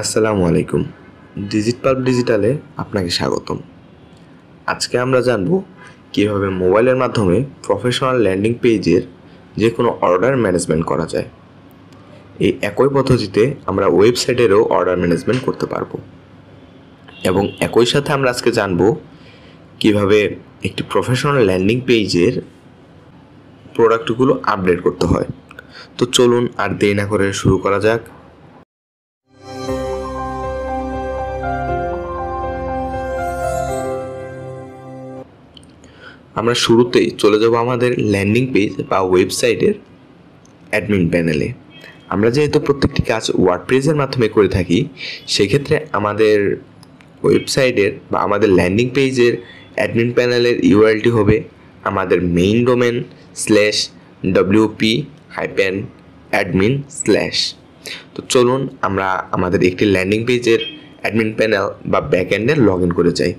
আসসালামু আলাইকুম। ডিজিটপাল্প ডিজিটালে আপনাকে স্বাগতম। আজকে আমরা জানব কিভাবে মোবাইলের মাধ্যমে প্রফেশনাল ল্যান্ডিং পেজের যে কোনো অর্ডার ম্যানেজমেন্ট করা যায়। এই একই পদ্ধতিতে আমরা ওয়েবসাইটেরও অর্ডার ম্যানেজমেন্ট করতে পারবো এবং একই সাথে আমরা আজকে জানব কিভাবে একটি প্রফেশনাল ল্যান্ডিং পেজের প্রোডাক্টগুলো আপডেট করতে হয়। তো চলুন আর দেরি না করে শুরু করা যাক। আমরা শুরুতেই চলে যাব আমাদের ল্যান্ডিং পেজ বা ওয়েবসাইটের অ্যাডমিন প্যানেলে। আমরা যেহেতু প্রত্যেকটি কাজ ওয়ার্ডপ্রেসের মাধ্যমে করে থাকি, সেক্ষেত্রে আমাদের ওয়েবসাইটের বা আমাদের ল্যান্ডিং পেজের অ্যাডমিন প্যানেলের ইউআরএলটি হবে আমাদের মেইন ডোমেন /wp-admin/। তো চলুন আমরা আমাদের একটি ল্যান্ডিং পেজের অ্যাডমিন প্যানেল বা ব্যাকএন্ডে লগ ইন করে যাই।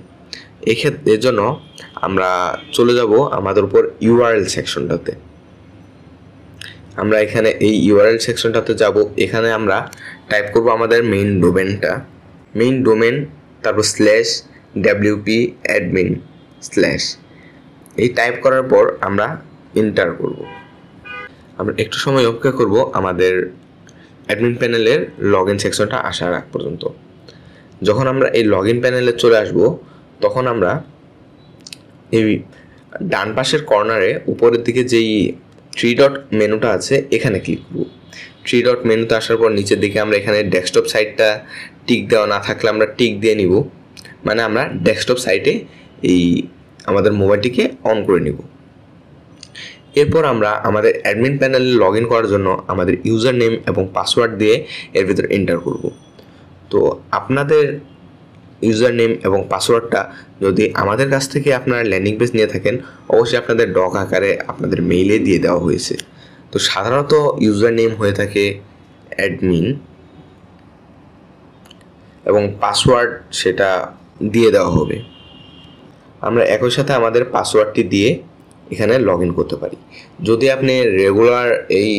এর জন্য আমরা চলে যাব আমাদের উপর ইউআরএল সেকশনটাতে। আমরা এখানে এই ইউআরএল সেকশনটাতে যাব। এখানে আমরা টাইপ করব আমাদের মেইন ডোমেন, তারপর /wp-admin/। এই টাইপ করার পর আমরা এন্টার করব। আমরা একটু সময় অপেক্ষা করব আমাদের অ্যাডমিন প্যানেলের লগ ইন সেকশনটা আসার আগ পর্যন্ত। যখন আমরা এই লগ ইন প্যানেলে চলে আসব, তখন আমরা এই ডান পাশের কর্নারে উপরের দিকে যেই 3 ডট মেনুটা আছে এখানে ক্লিক করব। 3 ডট মেনুতে আসার পর নিচের দিকে আমরা এখানে ডেস্কটপ সাইটটা টিক দেওয়া না থাকলে আমরা টিক দিয়ে নিব, মানে আমরা ডেস্কটপ সাইটে এই আমাদের মোবাইলটিকে অন করে নিব। এরপর আমরা আমাদের অ্যাডমিন প্যানেলে লগ ইন করার জন্য আমাদের ইউজার নেম এবং পাসওয়ার্ড দিয়ে এর ভিতরে এন্টার করব। তো আপনাদের ইউজার নেম এবং পাসওয়ার্ডটা যদি আমাদের কাছ থেকে আপনারা ল্যান্ডিং পেজ নিয়ে থাকেন, অবশ্যই আপনাদের ডক আকারে আপনাদের মেইলে দিয়ে দেওয়া হয়েছে। তো সাধারণত ইউজার নেম হয়ে থাকে অ্যাডমিন এবং পাসওয়ার্ড সেটা দিয়ে দেওয়া হবে। আমরা একই সাথে আমাদের পাসওয়ার্ডটি দিয়ে এখানে লগ ইন করতে পারি। যদি আপনি রেগুলার এই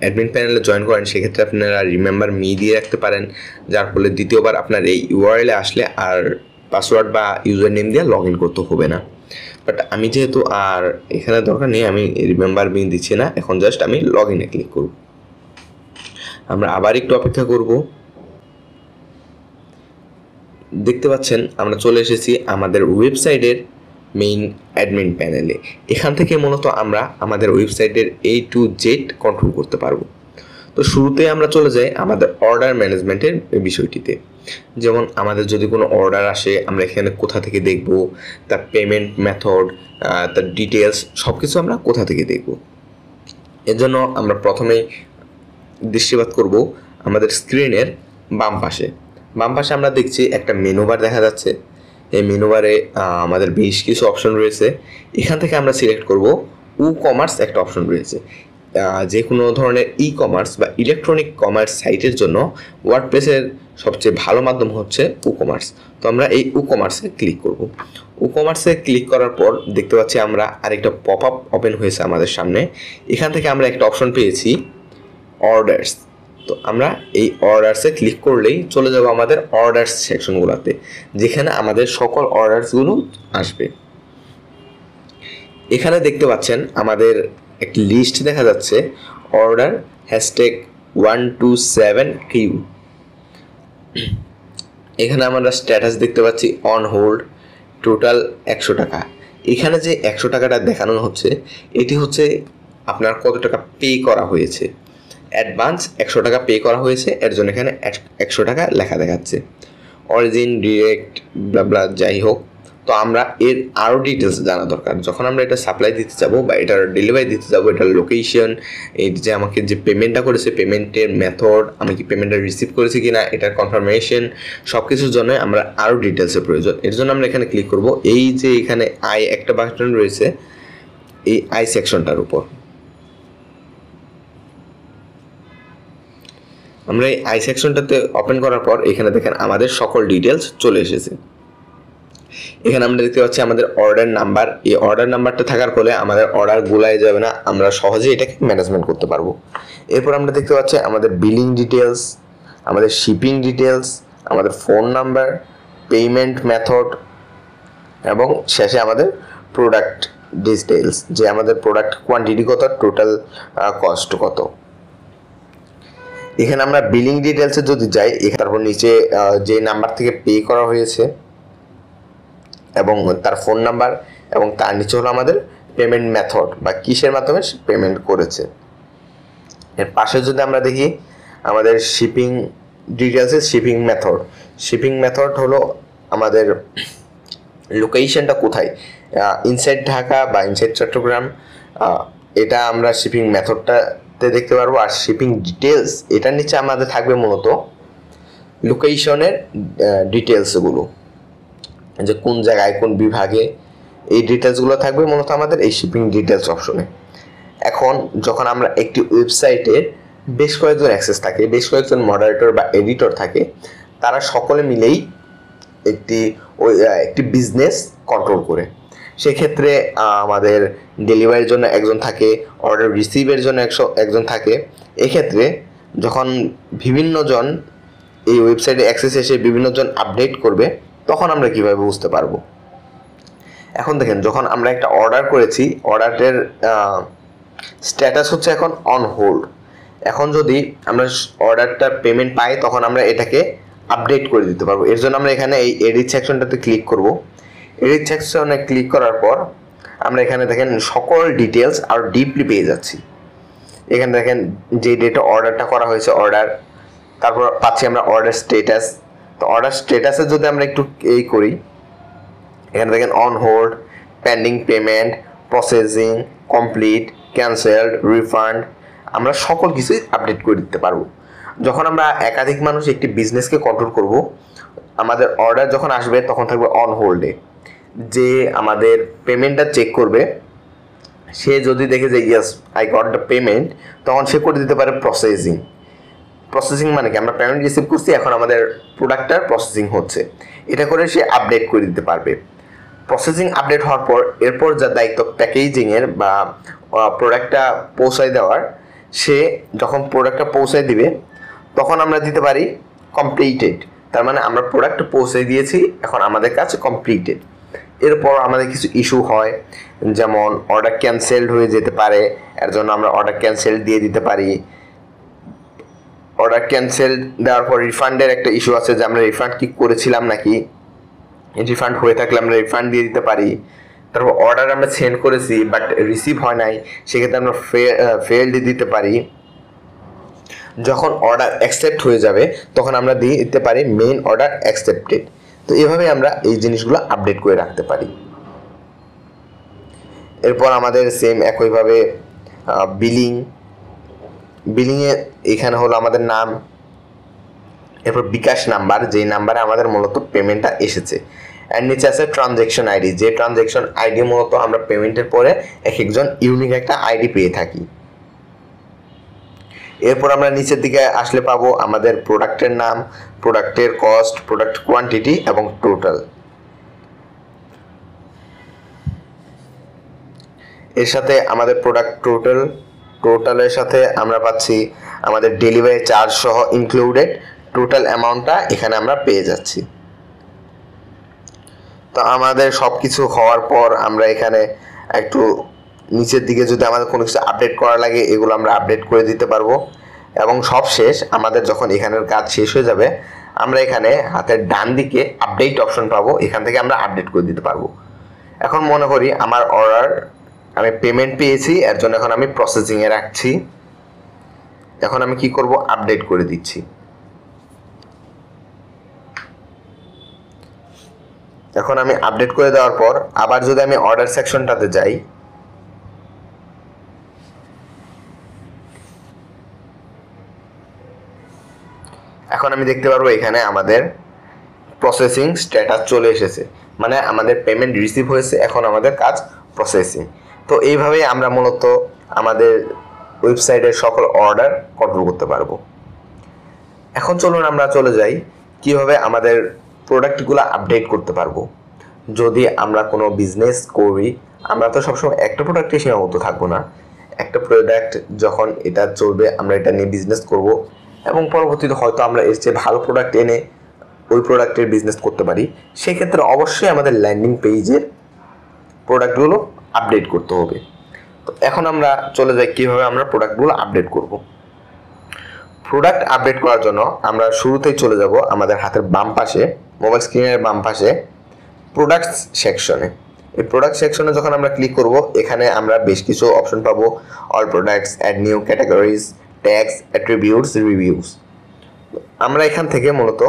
অ্যাডমিন প্যানেলে জয়েন করেন, সেক্ষেত্রে আপনারা রিমেম্বার মি দিয়ে রাখতে পারেন, যার ফলে দ্বিতীয়বার আপনার এই ইউআরএলে আসলে আর পাসওয়ার্ড বা ইউজার নেম দিয়ে লগ ইন করতে হবে না। বাট আমি যেহেতু আর এখানে দরকার নেই, আমি রিমেম্বার মি দিচ্ছি না, এখন জাস্ট আমি লগ ইনে ক্লিক করব। আমরা আবার একটু অপেক্ষা করব। দেখতে পাচ্ছেন আমরা চলে এসেছি আমাদের ওয়েবসাইটের মেইন অ্যাডমিন প্যানেলে। এখান থেকে মূলত আমরা আমাদের ওয়েবসাইটের A to Z কন্ট্রোল করতে পারবো। তো শুরুতে আমরা চলে যাই আমাদের অর্ডার ম্যানেজমেন্টের বিষয়টিতে। যেমন আমাদের যদি কোনো অর্ডার আসে, আমরা এখানে কোথা থেকে দেখব, তার পেমেন্ট মেথড, তার ডিটেলস সব কিছু আমরা কোথা থেকে দেখব। এর জন্য আমরা প্রথমেই দৃষ্টিপাত করব আমাদের স্ক্রিনের বাম পাশে আমরা দেখছি একটা মেনু বার দেখা যাচ্ছে। এই মেনু বারে আমাদের বেশ কিছু অপশন রয়েছে। এখান থেকে আমরা সিলেক্ট করব কমার্স। একটা অপশন রয়েছে, যে কোনো ধরনের ই কমার্স বা ইলেকট্রনিক কমার্স সাইটের জন্য ওয়ার্ডপ্রেসের সবচেয়ে ভালো মাধ্যম হচ্ছে কমার্স। তো আমরা এই কমার্সে ক্লিক করব। কমার্সে ক্লিক করার পর দেখতে পাচ্ছি আমরা আরেকটা পপ আপ ওপেন হয়েছে আমাদের সামনে। এখান থেকে আমরা একটা অপশন পেয়েছি অর্ডার্স। তো আমরা এই অর্ডার্সে ক্লিক করলেই চলে যাব আমাদের অর্ডার্স সেকশনগুলোতে, যেখানে আমাদের সকল অর্ডার্সগুলো আসবে। এখানে দেখতে পাচ্ছেন আমাদের একটি লিস্ট দেখা যাচ্ছে, অর্ডার #127Q। এখানে আমরা স্ট্যাটাস দেখতে পাচ্ছি অন হোল্ড, টোটাল 100 টাকা। এখানে যে 100 টাকাটা দেখানো হচ্ছে, এটি হচ্ছে আপনার কত টাকা পে করা হয়েছে। অ্যাডভান্স 100 টাকা পে করা হয়েছে, এর জন্য এখানে 100 টাকা লেখা দেখাচ্ছে। অরিজিন, ডিরেক্ট, ব্লা যাই হোক। তো আমরা এর আরও ডিটেলস জানা দরকার। যখন আমরা এটা সাপ্লাই দিতে যাব বা এটার ডেলিভারি দিতে যাব, এটার লোকেশন, এই যে আমাকে যে পেমেন্টটা করেছে, পেমেন্টের মেথড, আমি কি পেমেন্টটা রিসিভ করেছি কিনা, এটার কনফার্মেশন, সব কিছুর জন্য আমরা আরও ডিটেলসের প্রয়োজন। এর জন্য আমরা এখানে ক্লিক করব এই যে এখানে আই একটা বাটন রয়েছে, এই আই সেকশনটার উপর। আমরা এই আই সেকশনটাতে ওপেন করার পর এখানে দেখেন আমাদের সকল ডিটেলস চলে এসেছে। এখানে আমরা দেখতে পাচ্ছি আমাদের অর্ডার নাম্বার। এই অর্ডার নাম্বারটা থাকার ফলে আমাদের অর্ডার গোলায় যাবে না, আমরা সহজেই এটাকে ম্যানেজমেন্ট করতে পারবো। এরপর আমরা দেখতে পাচ্ছি আমাদের বিলিং ডিটেলস, আমাদের শিপিং ডিটেলস, আমাদের ফোন নাম্বার, পেমেন্ট মেথড এবং শেষে আমাদের প্রোডাক্ট ডিটেলস, যে আমাদের প্রোডাক্ট কোয়ান্টিটি কত, টোটাল কস্ট কত। এখানে আমরা বিলিং ডিটেলসে যদি যাই, তারপর নিচে যে নাম্বার থেকে পে করা হয়েছে এবং তার ফোন নাম্বার এবং তার নিচে হলো আমাদের পেমেন্ট মেথড বা কিসের মাধ্যমে পেমেন্ট করেছে। এর পাশে যদি আমরা দেখি আমাদের শিপিং ডিটেলসে শিপিং মেথড হলো আমাদের লোকেশনটা কোথায়, ইনসাইড ঢাকা বা ইনসাইড চট্টগ্রাম, এটা আমরা শিপিং মেথডটাতে দেখতে পারবো। আর শিপিং ডিটেলস এটার নিচে আমাদের থাকবে মূলত লোকেশনের ডিটেলসগুলো, যে কোন জায়গায় কোন বিভাগে, এই ডিটেলসগুলো থাকবে মূলত আমাদের এই শিপিং ডিটেলস অপশনে। এখন যখন আমরা একটি ওয়েবসাইটের বেশ কয়েকজন অ্যাক্সেস থাকে, বেশ কয়েকজন মডারেটর বা এডিটর থাকে, তারা সকলে মিলেই একটি বিজনেস কন্ট্রোল করে। সেক্ষেত্রে আমাদের ডেলিভারির জন্য একজন থাকে, অর্ডার রিসিভের জন্য একজন থাকে। এক্ষেত্রে যখন বিভিন্নজন এই ওয়েবসাইটে অ্যাক্সেস এসে বিভিন্নজন আপডেট করবে, তখন আমরা কিভাবে বুঝতে পারবো? এখন দেখেন, যখন আমরা একটা অর্ডার করেছি, অর্ডারের স্ট্যাটাস হচ্ছে এখন অন হোল্ড। এখন যদি আমরা অর্ডারটার পেমেন্ট পাই, তখন আমরা এটাকে আপডেট করে দিতে পারবো। এর জন্য আমরা এখানে এই এডিট সেকশনটাতে ক্লিক করব। এডিট সেকশনে ক্লিক করার পর আমরা এখানে দেখেন সকল ডিটেলস আর ডিপলি পেয়ে যাচ্ছি। এখানে দেখেন যে ডেটে অর্ডারটা করা হয়েছে অর্ডার, তারপর পাচ্ছি আমরা অর্ডার স্ট্যাটাস। তো অর্ডার স্ট্যাটাসে যদি আমরা একটু করি, এখানে দেখেন on hold, pending payment, processing, complete, cancelled, refund, আমরা সকল কিছুই আপডেট করে দিতে পারবো। যখন আমরা একাধিক মানুষ একটি বিজনেসকে কন্ট্রোল করব, আমাদের অর্ডার যখন আসবে তখন থাকবে অন হোল্ডে। যে আমাদের পেমেন্টটা চেক করবে, সে যদি দেখে যে yes I got the payment, তখন সে করে দিতে পারে প্রসেসিং মানে কি, আমরা পেমেন্ট রিসিভ করছি, এখন আমাদের প্রোডাক্টটার প্রসেসিং হচ্ছে, এটা করে সে আপডেট করে দিতে পারবে। প্রসেসিং আপডেট হওয়ার পর এরপর যা দায়িত্ব প্যাকেজিংয়ের বা প্রোডাক্টটা পৌঁছায় দেওয়ার, সে যখন প্রোডাক্টটা পৌঁছায় দিবে তখন আমরা দিতে পারি কমপ্লিটেড, তার মানে আমরা প্রোডাক্ট পৌঁছে দিয়েছি, এখন আমাদের কাজ কমপ্লিটেড। এরপর আমাদের কিছু ইস্যু হয়, যেমন অর্ডার ক্যান্সেলড হয়ে যেতে পারে, এর জন্য আমরা অর্ডার ক্যান্সেল দিয়ে দিতে পারি। অর্ডার ক্যান্সেল দেওয়ার পর রিফান্ডের একটা ইস্যু আছে, যে আমরা রিফান্ড কি করেছিলাম নাকি, রিফান্ড হয়ে থাকলে আমরা রিফান্ড দিয়ে দিতে পারি। তারপর অর্ডার আমরা সেন্ড করেছি বাট রিসিভ হয় নাই, সেক্ষেত্রে আমরা ফেলড দিতে পারি। যখন অর্ডার অ্যাকসেপ্ট হয়ে যাবে তখন আমরা দিয়ে দিতে পারি মেইন অর্ডার অ্যাকসেপ্টেড। তো এইভাবে আমরা এই জিনিসগুলো আপডেট করে রাখতে পারি। এরপর আমাদের সেম একইভাবে বিলিংয়ে এখানে হলো আমাদের নাম, এরপর বিকাশ নাম্বার, যেই নাম্বারে আমাদের মূলত পেমেন্টটা এসেছে, এর নিচে আছে ট্রানজ্যাকশন আইডি, যে ট্রানজ্যাকশন আইডি মূলত আমরা পেমেন্টের পরে এক একজন ইউনিক একটা আইডি পেয়ে থাকি। এরপর আমরা নিচের দিকে আসলে পাবো আমাদের প্রোডাক্টের নাম, প্রোডাক্টের কস্ট, প্রোডাক্ট কোয়ান্টিটি এবং টোটাল। এর সাথে আমাদের প্রোডাক্ট টোটালের সাথে আমরা পাচ্ছি আমাদের ডেলিভারি চার্জ সহ ইনক্লুডেড টোটাল অ্যামাউন্টটা এখানে আমরা পেয়ে যাচ্ছি। তো আমাদের সব কিছু হওয়ার পর আমরা এখানে একটু নিচের দিকে যদি আমাদের কোনো কিছু আপডেট করা লাগে, এগুলো আমরা আপডেট করে দিতে পারবো। এবং সব শেষ, আমাদের যখন এখানের কাজ শেষ হয়ে যাবে, আমরা এখানে হাতের ডান দিকে আপডেট অপশন পাবো, এখান থেকে আমরা আপডেট করে দিতে পারবো। এখন মনে করি আমার অর্ডার, আমি পেমেন্ট পেয়েছি, এর জন্য এখন আমি প্রসেসিংয়ে রাখছি। এখন আমি কি করব, আপডেট করে দিচ্ছি। এখন আমি আপডেট করে দেওয়ার পর আবার যদি আমি অর্ডার সেকশনটাতে যাই, এখন আমি দেখতে পারবো এখানে আমাদের প্রসেসিং স্ট্যাটাস চলে এসেছে, মানে আমাদের পেমেন্ট রিসিভ হয়েছে, এখন আমাদের কাজ প্রসেসিং। তো এইভাবেই আমরা মূলত আমাদের ওয়েবসাইটের সকল অর্ডার কন্ট্রোল করতে পারবো। এখন চলুন আমরা চলে যাই কিভাবে আমাদের প্রোডাক্টগুলো আপডেট করতে পারবো। যদি আমরা কোনো বিজনেস করি, আমরা তো সবসময় একটা প্রোডাক্টে সীমাবদ্ধ থাকবো না। একটা প্রোডাক্ট যখন এটা চলবে, আমরা এটা নিয়ে বিজনেস করব, এবং পরবর্তীতে হয়তো আমরা এর চেয়ে ভালো প্রোডাক্ট এনে ওই প্রোডাক্টের বিজনেস করতে পারি, সেক্ষেত্রে অবশ্যই আমাদের ল্যান্ডিং পেজের প্রোডাক্টগুলো আপডেট করতে হবে। তো এখন আমরা চলে যাই কীভাবে আমরা প্রোডাক্টগুলো আপডেট করব। প্রোডাক্ট আপডেট করার জন্য আমরা শুরুতেই চলে যাব আমাদের হাতের বাম পাশে, মোবাইল স্ক্রিনের বাম পাশে প্রোডাক্টস সেকশনে। এই প্রোডাক্ট সেকশনে যখন আমরা ক্লিক করব, এখানে আমরা বেশ কিছু অপশন পাবো, all products, add new categories, tags, attributes, reviews. আমরা এখান থেকে মূলত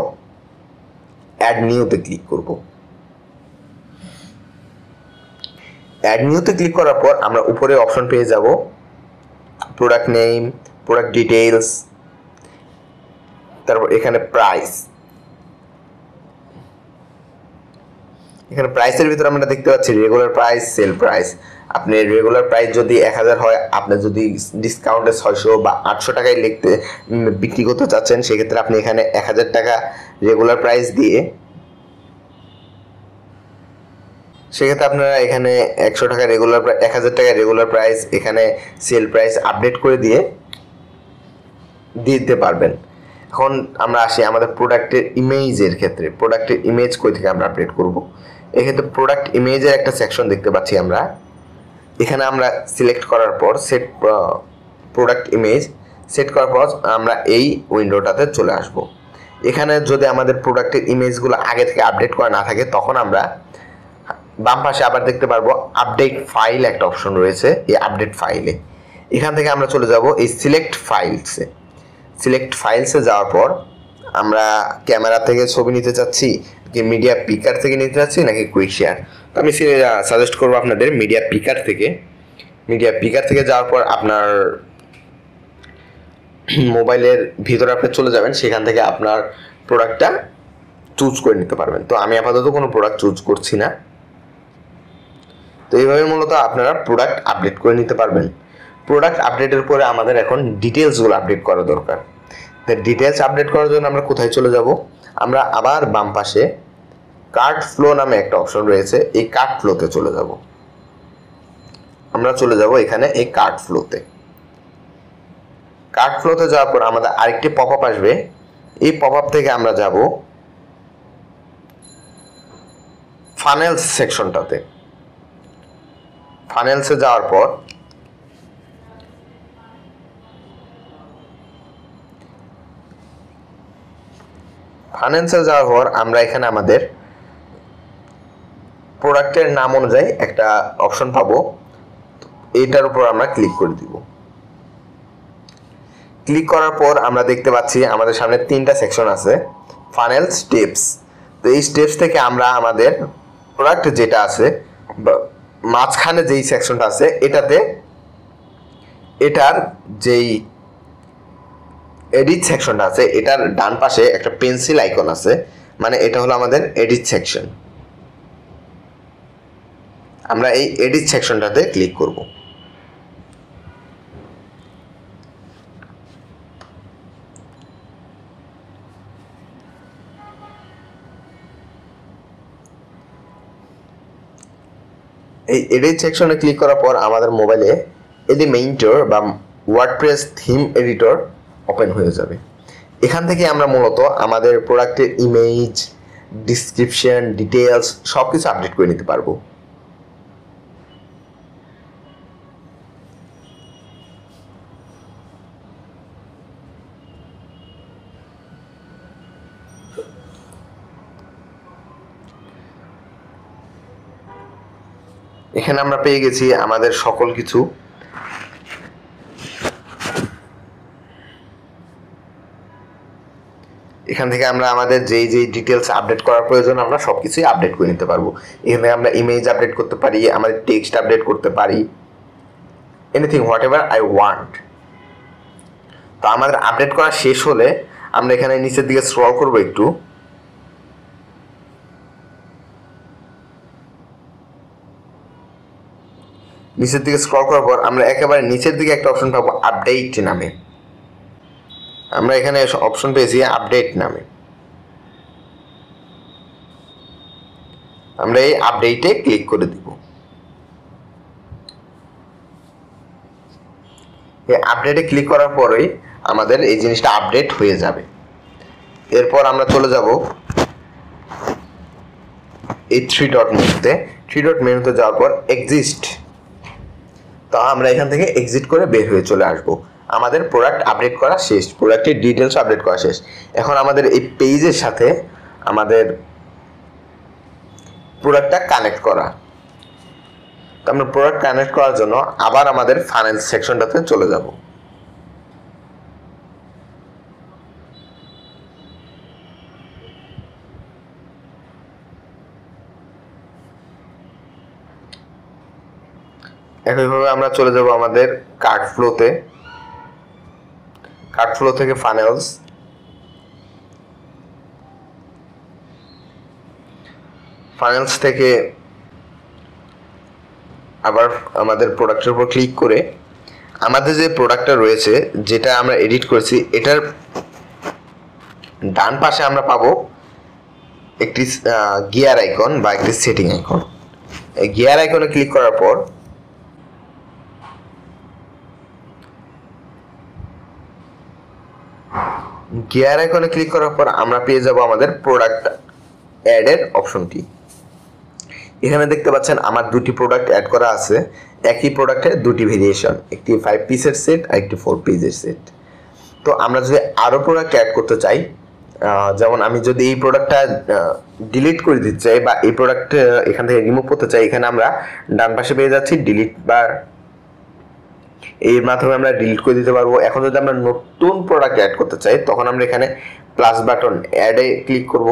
অ্যাড নিউতে ক্লিক করব। অ্যাড নিউতে ক্লিক করার পর আমরা উপরে অপশন পেয়ে যাব প্রোডাক্ট নেম, প্রোডাক্ট ডিটেইলস, তারপর এখানে প্রাইস। এখানে প্রাইসের ভিতরে আমরা দেখতে পাচ্ছি রেগুলার প্রাইস, সেল প্রাইস। আপনি রেগুলার প্রাইস যদি 1000 হয়, আপনি যদি ডিসকাউন্টে 600 বা 800 টাকায় বিক্রি করতে চাচ্ছেন, সেক্ষেত্রে আপনি এখানে 1000 টাকা রেগুলার প্রাইস দিয়ে, সেক্ষেত্রে আপনারা এখানে 100 টাকা রেগুলার, 1000 টাকা রেগুলার প্রাইস, এখানে সেল প্রাইস আপডেট করে দিতে পারবেন। এখন আমরা আসি আমাদের প্রোডাক্টের ইমেজের ক্ষেত্রে। প্রোডাক্টের ইমেজ কই থেকে আমরা আপডেট করব। এক্ষেত্রে প্রোডাক্ট ইমেজের একটা সেকশন দেখতে পাচ্ছি আমরা। এখানে আমরা সিলেক্ট করার পর সেট প্রোডাক্ট ইমেজ সেট করার পর আমরা এই উইন্ডোটাতে চলে আসব। এখানে যদি আমাদের প্রোডাক্টের ইমেজগুলো আগে থেকে আপডেট করা না থাকে, তখন আমরা বাম পাশে আবার দেখতে পারবো আপডেট ফাইল একটা অপশন রয়েছে। এই আপডেট ফাইলে এখান থেকে আমরা চলে যাব এই সিলেক্ট ফাইলসে। সিলেক্ট ফাইলসে যাওয়ার পর আমরা ক্যামেরা থেকে ছবি নিতে চাচ্ছি, কি মিডিয়া পিকার থেকে নিতে চাচ্ছি, নাকি কুইক শেয়ার। তো আমি সাজেস্ট করবো আপনাদের মিডিয়া পিকার থেকে। মিডিয়া পিকার থেকে যাওয়ার পর আপনার মোবাইলের ভিতরে আপনি চলে যাবেন, সেখান থেকে আপনার প্রোডাক্টটা চুজ করে নিতে পারবেন। তো আমি আপাতত কোনো প্রোডাক্ট চুজ করছি না। তো এইভাবে মূলত আপনারা প্রোডাক্ট আপডেট করে নিতে পারবেন। প্রোডাক্ট আপডেটের পরে আমাদের এখন ডিটেলসগুলো আপডেট করা দরকার। তো ডিটেলস আপডেট করার জন্য আমরা কোথায় চলে যাব? আমরা আবার বাম পাশে কার্ট ফ্লো নামে একটা অপশন রয়েছে, এই কার্ট ফ্লোতে চলে যাব। আমরা চলে যাব এখানে এই কার্ট ফ্লোতে। কার্ট ফ্লোতে যাওয়ার পর আমাদের আরেকটি পপ আপ আসবে। এই পপ আপ থেকে আমরা যাব ফানেলস সেকশনটাতে। ফানেলসে যাওয়ার পর আমরা এখানে আমাদের প্রোডাক্টের নাম অনুযায়ী একটা অপশন পাবো। এটার উপর আমরা ক্লিক করে দিব। ক্লিক করার পর আমরা দেখতে পাচ্ছি আমাদের সামনে 3টা সেকশন আছে, ফানেল স্টেপস। তো এই স্টেপস থেকে আমরা আমাদের প্রোডাক্ট যেটা আছে, মাঝখানে যেই সেকশনটা আছে, এটার যেই এডিট সেকশনটা আছে, এটার ডান পাশে একটা পেন্সিল আইকন আছে, মানে এটা হলো আমাদের এডিট সেকশন। আমরা এই এডিট সেকশনটাতে ক্লিক করব। এই এডিট সেকশনে ক্লিক করার পর আমাদের মোবাইলে এলিমেন্টর বা ওয়ার্ডপ্রেস থিম এডিটর ওপেন হয়ে যাবে। এখান থেকে আমরা মূলত আমাদের প্রোডাক্টের ইমেজ, ডিসক্রিপশন, ডিটেলস সব কিছু আপডেট করে নিতে পারবো। এখানে আমরা পেয়ে গেছি আমাদের সকল কিছু। এখান থেকে আমরা আমাদের যেই ডিটেলস আপডেট করার প্রয়োজন আমরা সবকিছুই আপডেট করে নিতে পারবো। এখানে আমরা ইমেজ আপডেট করতে পারি, আমাদের টেক্সট আপডেট করতে পারি, anything what ever I want. তো আমাদের আপডেট করা শেষ হলে আমরা এখানে নিচের দিকে স্ক্রল করব একটু। নিচের দিকে স্ক্রল করার পর আমরা একেবারে নিচের দিকে একটা অপশন পাবো আপডেট নামে। আমরা এখানে অপশন পেয়েছি আপডেট নামে। আমরা এই আপডেটে ক্লিক করে দিব। এই আপডেটে ক্লিক করার পরেই আমাদের এই জিনিসটা আপডেট হয়ে যাবে। এরপর আমরা চলে যাব এই থ্রি ডট মেনুতে যাওয়ার পর এক্সিস্ট। তো আমরা এখান থেকে এক্সিট করে বের হয়ে চলে আসব। আমাদের প্রোডাক্ট আপডেট করা শেষ, প্রোডাক্টের ডিটেলস আপডেট করা শেষ। এখন আমাদের এই পেজের সাথে আমাদের প্রোডাক্টটা কানেক্ট করা। তো আমরা প্রোডাক্ট কানেক্ট করার জন্য আবার আমাদের ফাইন্যান্স সেকশনটাতে চলে যাব। একইভাবে আমরা চলে যাব আমাদের কার্ড ফ্লোতে। কার্ড ফ্লো থেকে ফাইন্যান্স থেকে আবার আমাদের প্রোডাক্টের উপর ক্লিক করে আমাদের যে প্রোডাক্টটা রয়েছে, যেটা আমরা এডিট করেছি, এটার ডান পাশে আমরা পাবো একটি গিয়ার আইকন বা একটি সেটিং আইকন। এই গিয়ার আইকনে ক্লিক করার পর আমরা পেয়ে যাব আমাদের প্রোডাক্ট অ্যাড এর অপশনটি। এখানে দেখতে পাচ্ছেন আমার দুটি প্রোডাক্ট অ্যাড করা আছে, একই প্রোডাক্টের দুটি ভেরিয়েশন, একটি 5 পিসের সেট আর একটি 4 পিসের সেট। তো আমরা যদি আরও প্রোডাক্ট অ্যাড করতে চাই, যেমন আমি যদি এই প্রোডাক্টটা ডিলিট করে দিতে চাই বা এই প্রোডাক্ট এখান থেকে রিমুভ করতে চাই, এখানে আমরা ডান পাশে পেয়ে যাচ্ছি ডিলিট বার, এর মাধ্যমে আমরা ডিলিট করে দিতে পারবো। এখন যদি আমরা নতুন প্রোডাক্ট অ্যাড করতে চাই, তখন আমরা এখানে প্লাস বাটন অ্যাডে ক্লিক করব।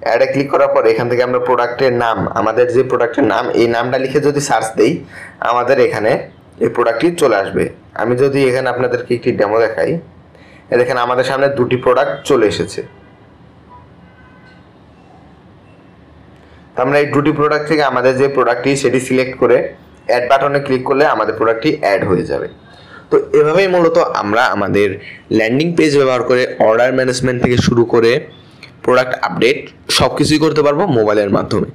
অ্যাডে ক্লিক করার পর এখান থেকে আমরা প্রোডাক্টের নাম, আমাদের যে প্রোডাক্টের নাম, এই নামটা লিখে যদি সার্চ দেই, আমাদের এখানে এই প্রোডাক্টটি চলে আসবে। আমি যদি এখানে আপনাদেরকে একটি ডেমো দেখাই, দেখেন আমাদের সামনে দুটি প্রোডাক্ট চলে এসেছে। তো আমরা এই দুটি প্রোডাক্ট থেকে আমাদের যে প্রোডাক্টটি সেটি সিলেক্ট করে অ্যাড বাটনে ক্লিক করলে আমাদের প্রোডাক্টটি অ্যাড হয়ে যাবে। তো এভাবেই মূলত আমরা আমাদের ল্যান্ডিং পেজ ব্যবহার করে অর্ডার ম্যানেজমেন্ট থেকে শুরু করে প্রোডাক্ট আপডেট সব কিছুই করতে পারবো মোবাইলের মাধ্যমে।